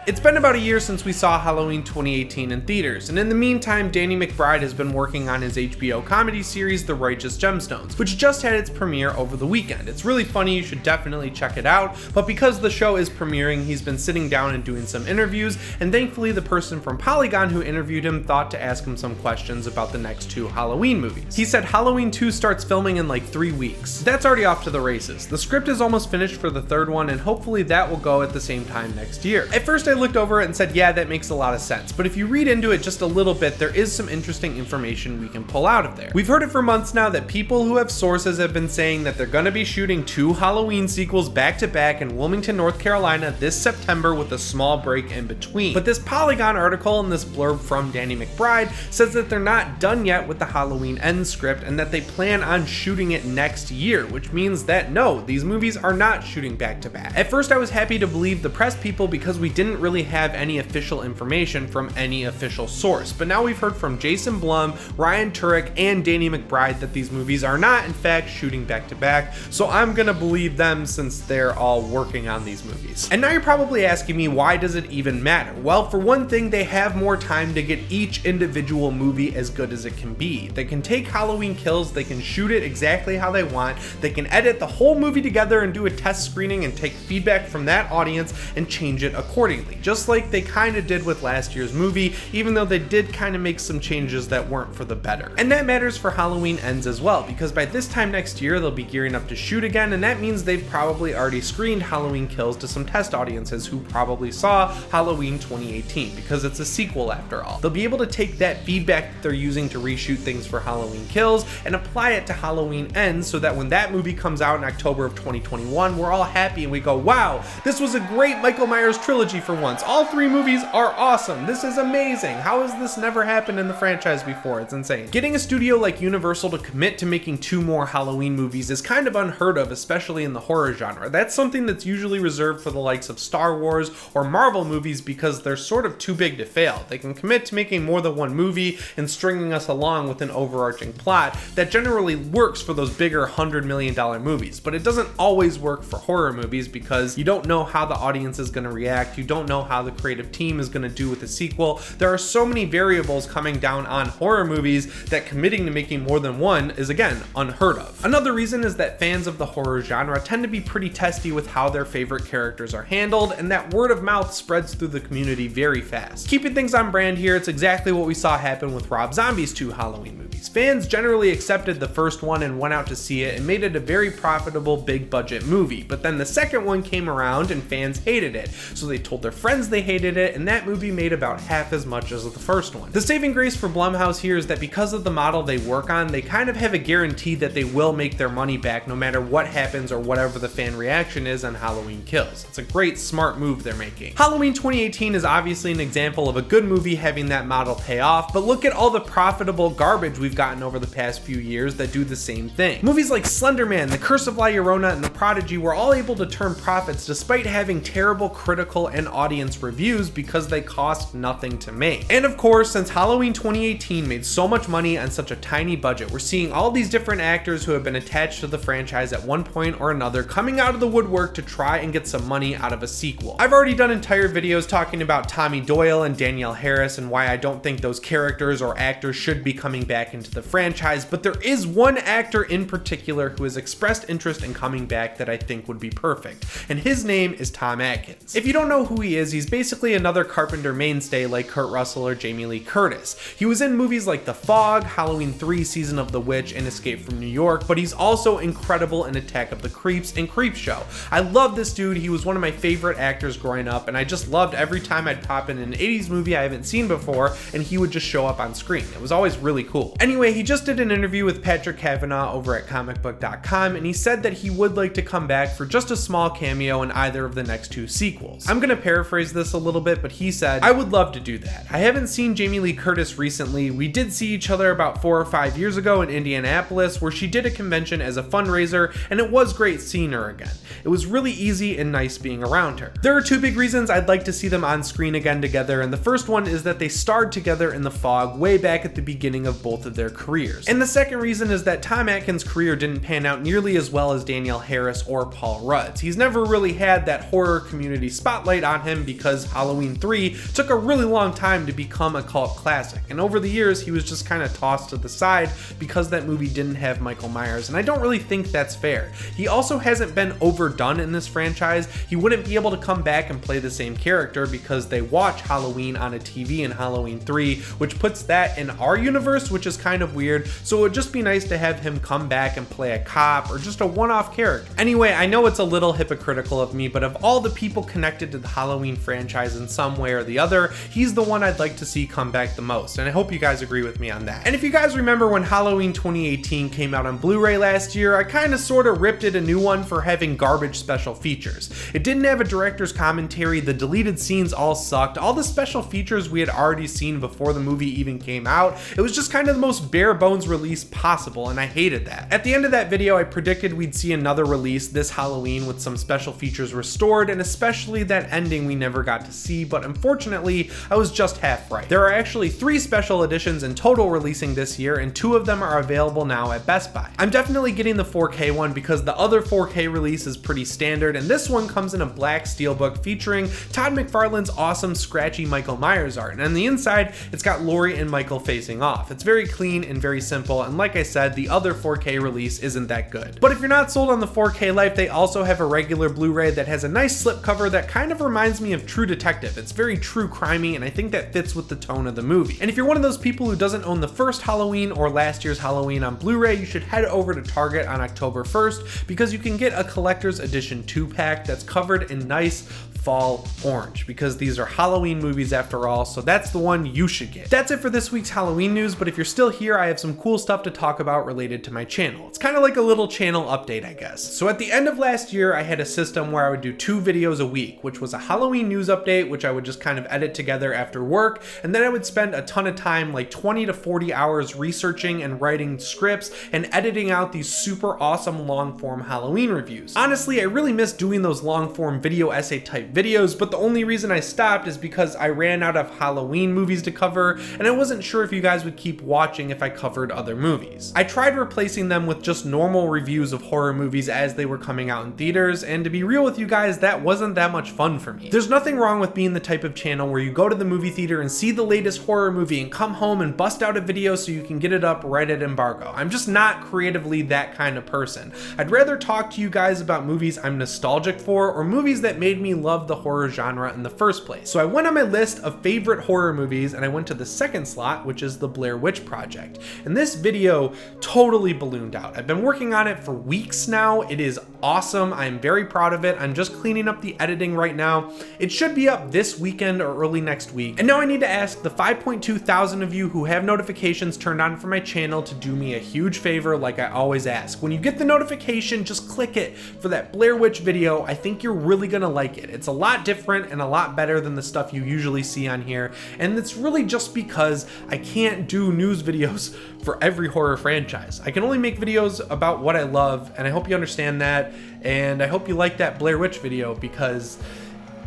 It's been about a year since we saw Halloween 2018 in theaters, and in the meantime, Danny McBride has been working on his HBO comedy series, The Righteous Gemstones, which just had its premiere over the weekend. It's really funny, you should definitely check it out, but because the show is premiering, he's been sitting down and doing some interviews, and thankfully the person from Polygon who interviewed him thought to ask him some questions about the next 2 Halloween movies. He said Halloween 2 starts filming in like 3 weeks. That's already off to the races. The script is almost finished for the 3rd one, and hopefully that will go at the same time next year. At first I looked over it and said, yeah, that makes a lot of sense, but if you read into it just a little bit, there is some interesting information we can pull out of there. We've heard it for months now that people who have sources have been saying that they're gonna be shooting 2 Halloween sequels back to back in Wilmington, North Carolina this September with a small break in between. But this Polygon article and this blurb from Danny McBride says that they're not done yet with the Halloween Ends script and that they plan on shooting it next year, which means that no, these movies are not shooting back to back. At first I was happy to believe the press people because we didn't really have any official information from any official source, but now we've heard from Jason Blum, Ryan Turek, and Danny McBride that these movies are not in fact shooting back to back, so I'm gonna believe them since they're all working on these movies. And now you're probably asking me, why does it even matter? Well, for one thing, they have more time to get each individual movie as good as it can be. They can take Halloween Kills, they can shoot it exactly how they want, they can edit the whole movie together and do a test screening and take feedback from that audience and change it accordingly, just like they kind of did with last year's movie, even though they did kind of make some changes that weren't for the better. And that matters for Halloween Ends as well, because by this time next year they'll be gearing up to shoot again, and that means they've probably already screened Halloween Kills to some test audiences who probably saw Halloween 2018, because it's a sequel after all. They'll be able to take that feedback that they're using to reshoot things for Halloween Kills and apply it to Halloween Ends, so that when that movie comes out in October of 2021, we're all happy and we go, wow, this was a great Michael Myers trilogy for once. All 3 movies are awesome. This is amazing. How has this never happened in the franchise before? It's insane. Getting a studio like Universal to commit to making 2 more Halloween movies is kind of unheard of, especially in the horror genre. That's something that's usually reserved for the likes of Star Wars or Marvel movies because they're sort of too big to fail. They can commit to making more than 1 movie and stringing us along with an overarching plot that generally works for those bigger $100 million movies, but it doesn't always work for horror movies because you don't know how the audience is going to react, you don't know how the creative team is going to do with the sequel. There are so many variables coming down on horror movies that committing to making more than 1 is again unheard of. Another reason is that fans of the horror genre tend to be pretty testy with how their favorite characters are handled, and that word of mouth spreads through the community very fast. Keeping things on brand here, it's exactly what we saw happen with Rob Zombie's 2 Halloween movies. Fans generally accepted the first one and went out to see it and made it a very profitable big budget movie, but then the second one came around and fans hated it, so they told their friends they hated it, and that movie made about half as much as the first one. The saving grace for Blumhouse here is that because of the model they work on, they kind of have a guarantee that they will make their money back no matter what happens or whatever the fan reaction is on Halloween Kills. It's a great smart move they're making. Halloween 2018 is obviously an example of a good movie having that model pay off, but look at all the profitable garbage we've gotten over the past few years that do the same thing. Movies like Slender Man, The Curse of La Llorona, and The Prodigy were all able to turn profits despite having terrible critical and audience reviews because they cost nothing to make. And of course, since Halloween 2018 made so much money on such a tiny budget, we're seeing all these different actors who have been attached to the franchise at one point or another coming out of the woodwork to try and get some money out of a sequel. I've already done entire videos talking about Tommy Doyle and Danielle Harris and why I don't think those characters or actors should be coming back into the franchise, but there is one actor in particular who has expressed interest in coming back that I think would be perfect, and his name is Tom Atkins. If you don't know who he is, he's basically another Carpenter mainstay like Kurt Russell or Jamie Lee Curtis. He was in movies like The Fog, Halloween 3, Season of the Witch, and Escape from New York, but he's also incredible in Attack of the Creeps and Creepshow. I love this dude. He was one of my favorite actors growing up, and I just loved every time I'd pop in an 80s movie I haven't seen before and he would just show up on screen. It was always really cool. Anyway, he just did an interview with Patrick Kavanaugh over at comicbook.com, and he said that he would like to come back for just a small cameo in either of the next 2 sequels. I'm gonna paraphrase this a little bit, but he said, "I would love to do that. I haven't seen Jamie Lee Curtis recently. We did see each other about 4 or 5 years ago in Indianapolis where she did a convention as a fundraiser, and it was great seeing her again. It was really easy and nice being around her. There are 2 big reasons I'd like to see them on screen again together, and the first one is that they starred together in The Fog way back at the beginning of both of their careers. And the second reason is that Tom Atkins' career didn't pan out nearly as well as Danielle Harris or Paul Rudd's. He's never really had that horror community spotlight on him, him because Halloween 3 took a really long time to become a cult classic, and over the years he was just kind of tossed to the side because that movie didn't have Michael Myers, and I don't really think that's fair. He also hasn't been overdone in this franchise. He wouldn't be able to come back and play the same character because they watch Halloween on a TV in Halloween 3, which puts that in our universe, which is kind of weird, so it would just be nice to have him come back and play a cop or just a one-off character. Anyway, I know it's a little hypocritical of me, but of all the people connected to the Halloween franchise in some way or the other, he's the one I'd like to see come back the most, and I hope you guys agree with me on that. And if you guys remember when Halloween 2018 came out on Blu-ray last year, I kind of sort of ripped it a new one for having garbage special features. It didn't have a director's commentary, the deleted scenes all sucked, all the special features we had already seen before the movie even came out. It was just kind of the most bare bones release possible, and I hated that. At the end of that video, I predicted we'd see another release this Halloween with some special features restored, and especially that ending we never got to see, but unfortunately, I was just half right. There are actually 3 special editions in total releasing this year, and 2 of them are available now at Best Buy. I'm definitely getting the 4K one because the other 4K release is pretty standard, and this one comes in a black steelbook featuring Todd McFarlane's awesome scratchy Michael Myers art, and on the inside, it's got Laurie and Michael facing off. It's very clean and very simple, and like I said, the other 4K release isn't that good. But if you're not sold on the 4K life, they also have a regular Blu-ray that has a nice slipcover that kind of reminds me of True Detective. It's very true crimey, and I think that fits with the tone of the movie. And if you're one of those people who doesn't own the first Halloween or last year's Halloween on Blu-ray, you should head over to Target on October 1st because you can get a collector's edition 2-pack that's covered in nice fall orange, because these are Halloween movies after all, so that's the one you should get. That's it for this week's Halloween news, but if you're still here, I have some cool stuff to talk about related to my channel. It's kind of like a little channel update, I guess. So at the end of last year, I had a system where I would do 2 videos a week, which was a Halloween news update, which I would just kind of edit together after work, and then I would spend a ton of time, like 20 to 40 hours researching and writing scripts and editing out these super awesome long form Halloween reviews. Honestly, I really miss doing those long form video essay type videos, but the only reason I stopped is because I ran out of Halloween movies to cover, and I wasn't sure if you guys would keep watching if I covered other movies. I tried replacing them with just normal reviews of horror movies as they were coming out in theaters, and to be real with you guys, that wasn't that much fun for me. There's nothing wrong with being the type of channel where you go to the movie theater and see the latest horror movie and come home and bust out a video so you can get it up right at embargo. I'm just not creatively that kind of person. I'd rather talk to you guys about movies I'm nostalgic for, or movies that made me love the horror genre in the first place. So I went on my list of favorite horror movies and I went to the second slot, which is the Blair Witch Project. And this video totally ballooned out. I've been working on it for weeks now. It is awesome. I'm very proud of it. I'm just cleaning up the editing right now. It should be up this weekend or early next week. And now I need to ask the 5.2 thousand of you who have notifications turned on for my channel to do me a huge favor like I always ask. When you get the notification, just click it for that Blair Witch video. I think you're really gonna like it. It's a lot different and a lot better than the stuff you usually see on here, and it's really just because I can't do news videos for every horror franchise. I can only make videos about what I love, and I hope you understand that, and I hope you like that Blair Witch video because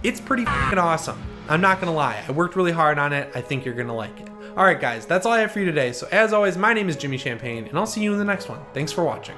it's pretty fucking awesome. I'm not gonna lie, I worked really hard on it. I think you're gonna like it. Alright guys, that's all I have for you today. So as always, my name is Jimmy Champane, and I'll see you in the next one. Thanks for watching.